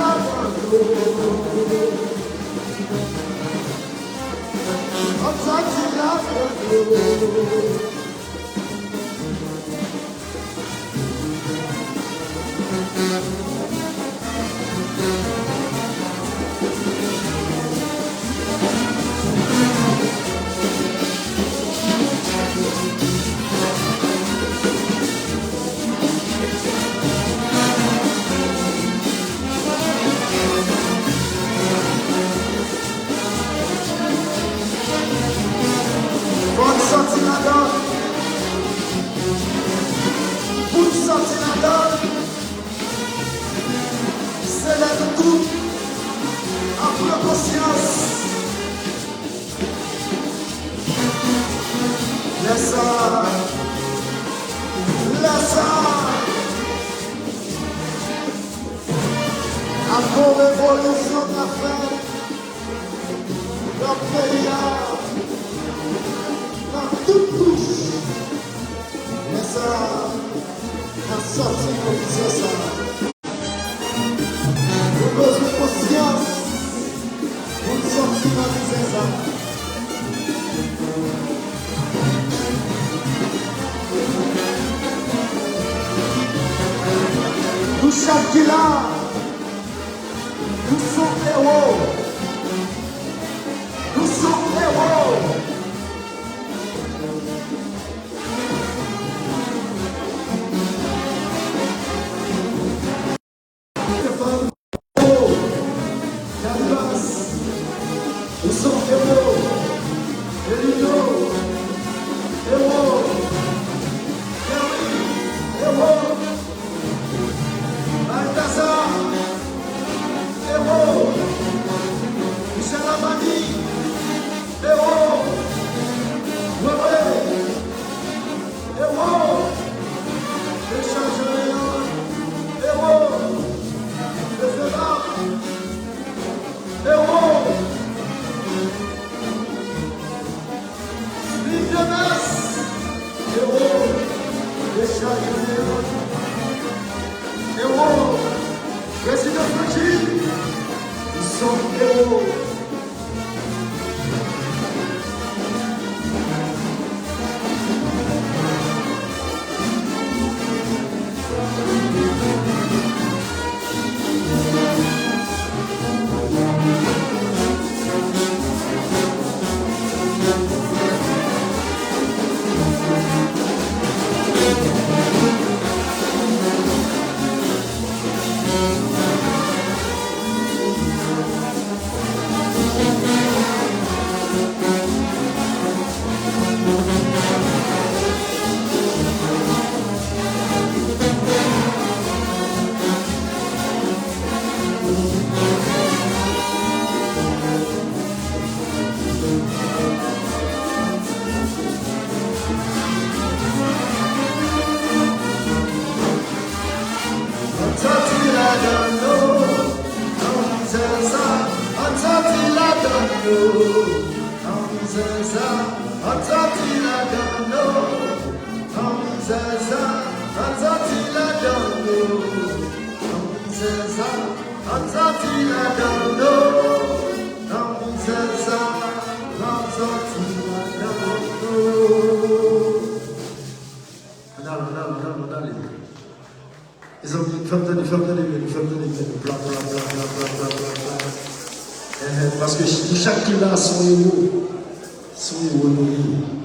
I'm Parce que chaque qui a son héros nous lit.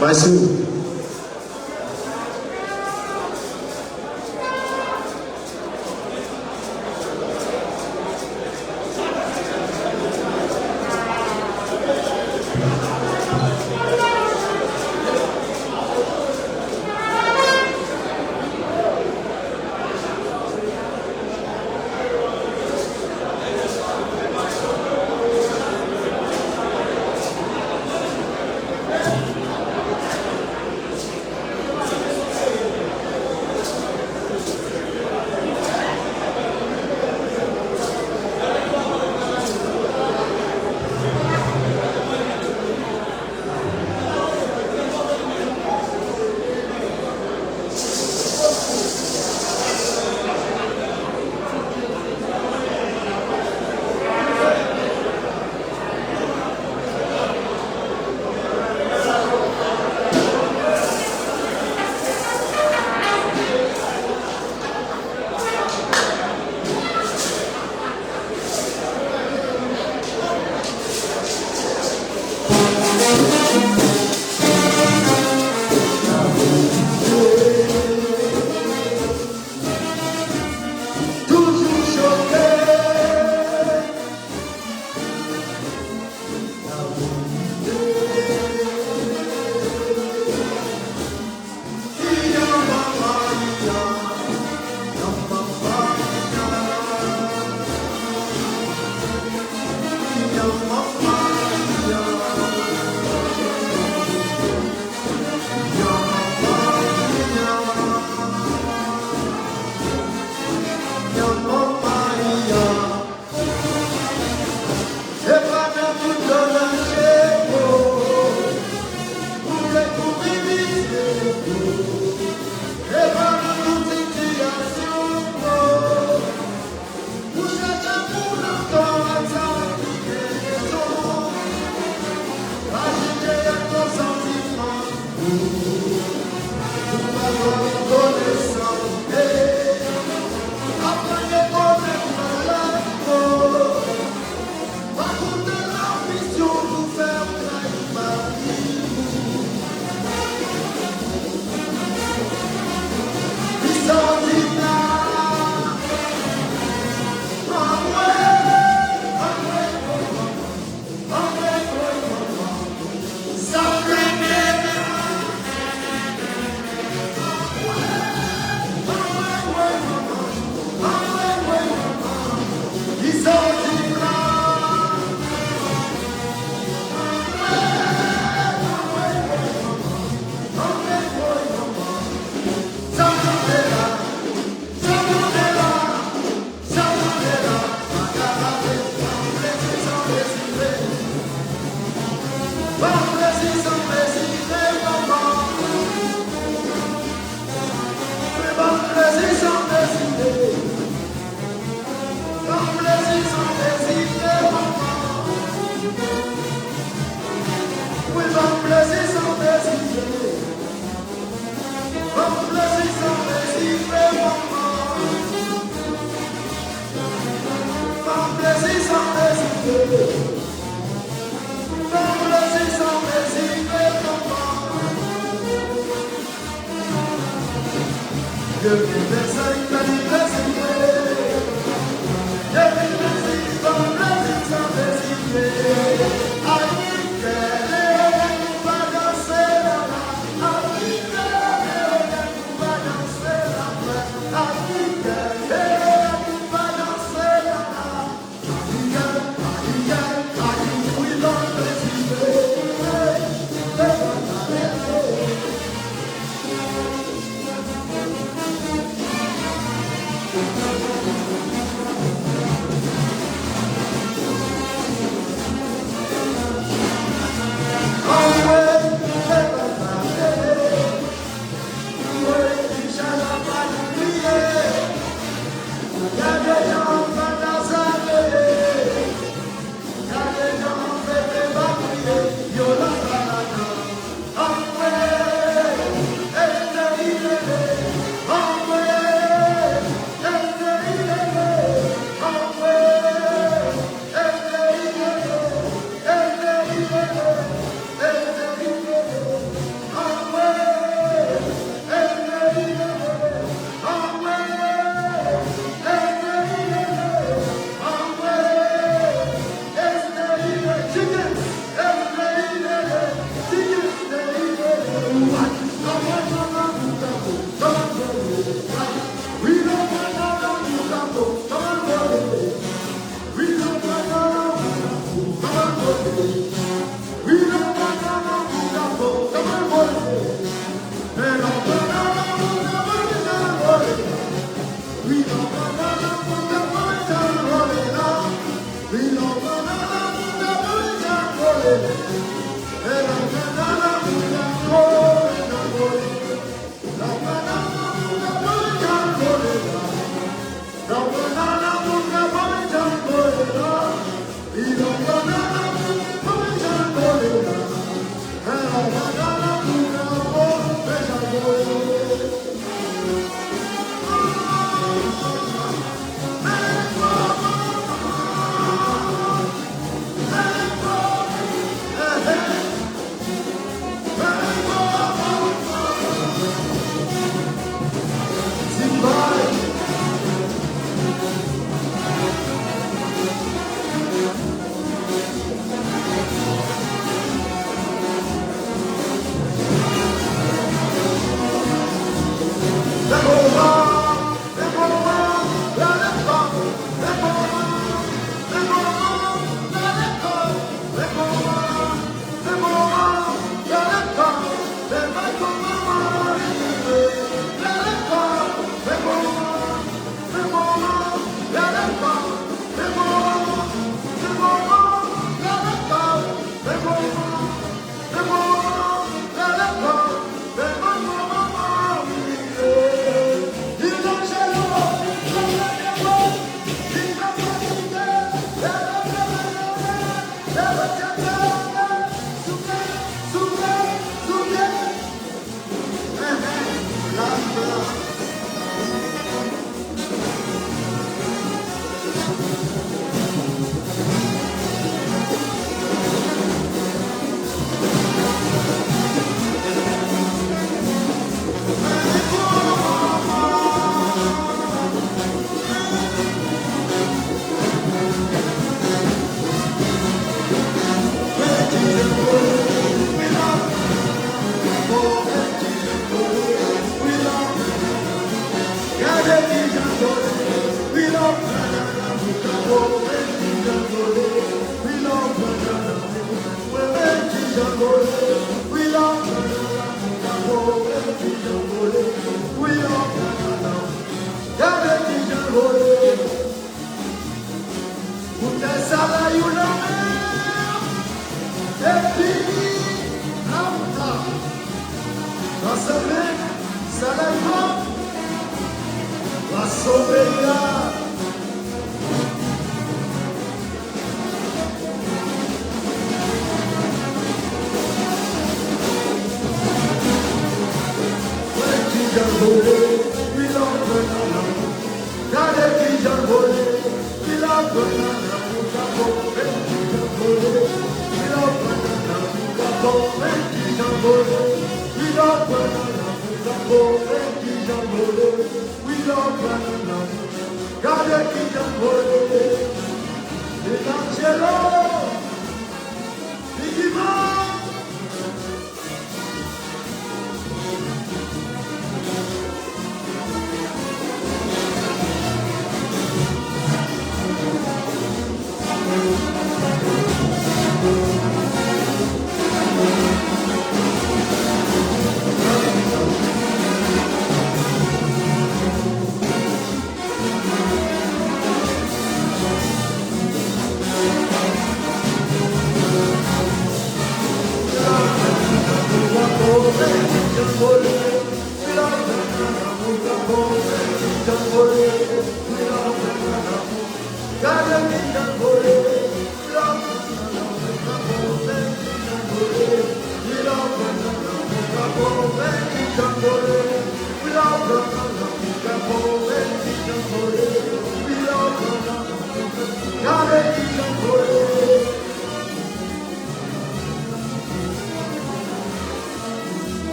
Vai sim.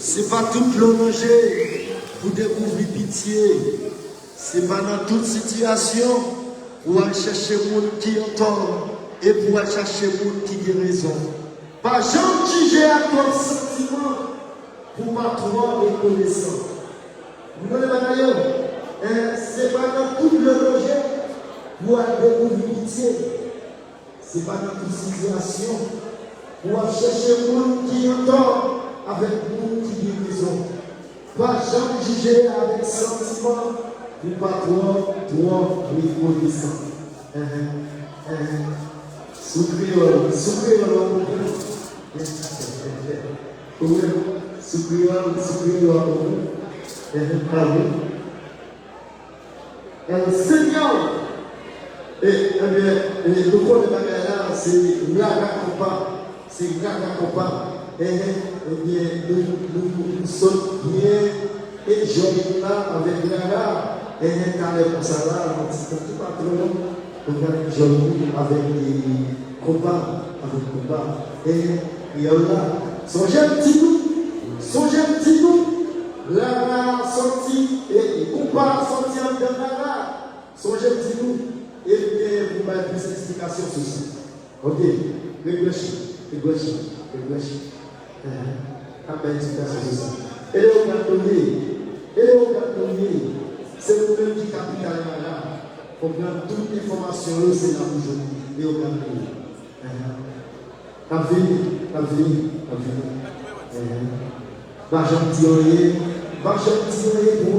C'est pas tout plonger pour découvrir pitié. C'est pas dans toute situation pour aller chercher le monde qui entend et pour aller chercher le monde qui a raison. Pas jamais juger à ton sentiment pour pas trop reconnaissant. Vous comprenez d'ailleurs? C'est pas dans tout plonger pour aller découvrir pitié. C'est pas dans toute situation pour aller chercher le monde qui entend avec nous qui dit raison. Pas jamais juger avec sentiment pour pas trop reconnaissant. Supérieur, Seigneur, le corps de Bagala, c'est Gaga Compa, nous sommes bien et jolis là avec Gaga, et Caleb Sala, c'est tout pas trop long, on va joli avec les copains, et il y a là, songez un petit coup, Lara sorti, et Compa sorti en Gaga, songez un petit coup, et donner plus d'explications sur ça. Ok, réfléchis. Pas d'explication sur ça. Et le donner, c'est le même qui capital là. Pour prendre toute l'information, c'est là aujourd'hui. Et au donner. T'as venu. Va gentil pour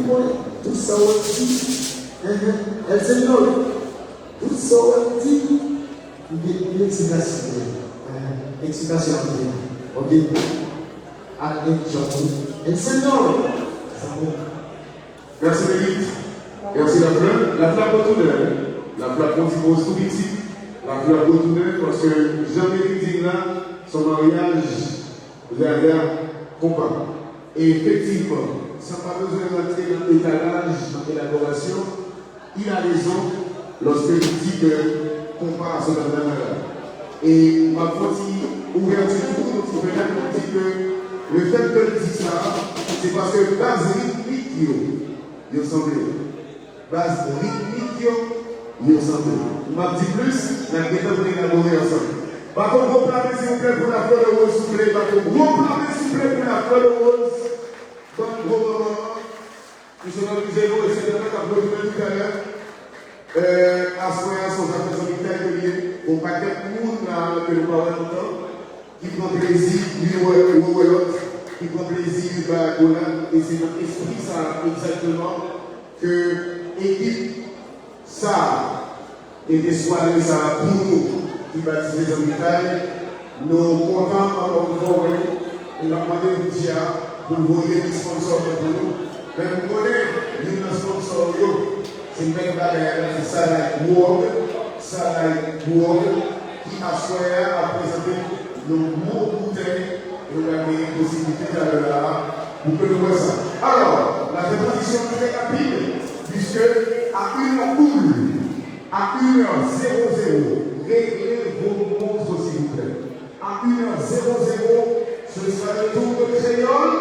moi. Tout ça aussi. El Seigneur, tout ça aussi. Une explication. Explication. Ok. El Seigneur. Merci Mélite. Merci la fleur. La fleur retourne. La fleur continue tout petit. La fleur retourne parce que Jean-Mélite dit là, son mariage, derrière, combat. Et effectivement, sans pas besoin d'entrer dans l'étalage, dans l'élaboration, il a raison lorsqu'il dit que combat à son avenir. Et ma petite ouverture, on dit que le fait que je dis ça, c'est parce que base rythmique, il semble. Base rythmique, il semble. On m'a dit plus, la question de l'élaborer ensemble. Par contre, on peut s'il vous plaît pour la fleur de rose, s'il vous plaît. On peut s'il vous plaît pour la fleur de rose. Bon, gros moment. Nous sommes dans le zéro et c'est le fait d'applaudir tout à l'heure. À ce moment-là, son affaire sanitaire que lié. On va quelques monde que nous parlons longtemps, qui prend plaisir, lui ou l'autre, qui prend plaisir, et c'est notre esprit, ça, exactement, que l'équipe, ça, et des soirées, ça, pour nous, qui bâtissent les hôpitaux, nous comptons encore une fois, on a demandé au DIA pour voyer des sponsors pour nous. Mais vous connaissez, nous, nos sponsors, c'est une belle bagarre, c'est ça, qui a choisi à présenter nos mots bouteilles et on a une possibilité d'aller là pour que nous voyons ça. Alors, la déposition est très rapide, puisque à 1h00, réglez vos montres s'il vous plaît. À 1h00, ce sera le tour de Créole.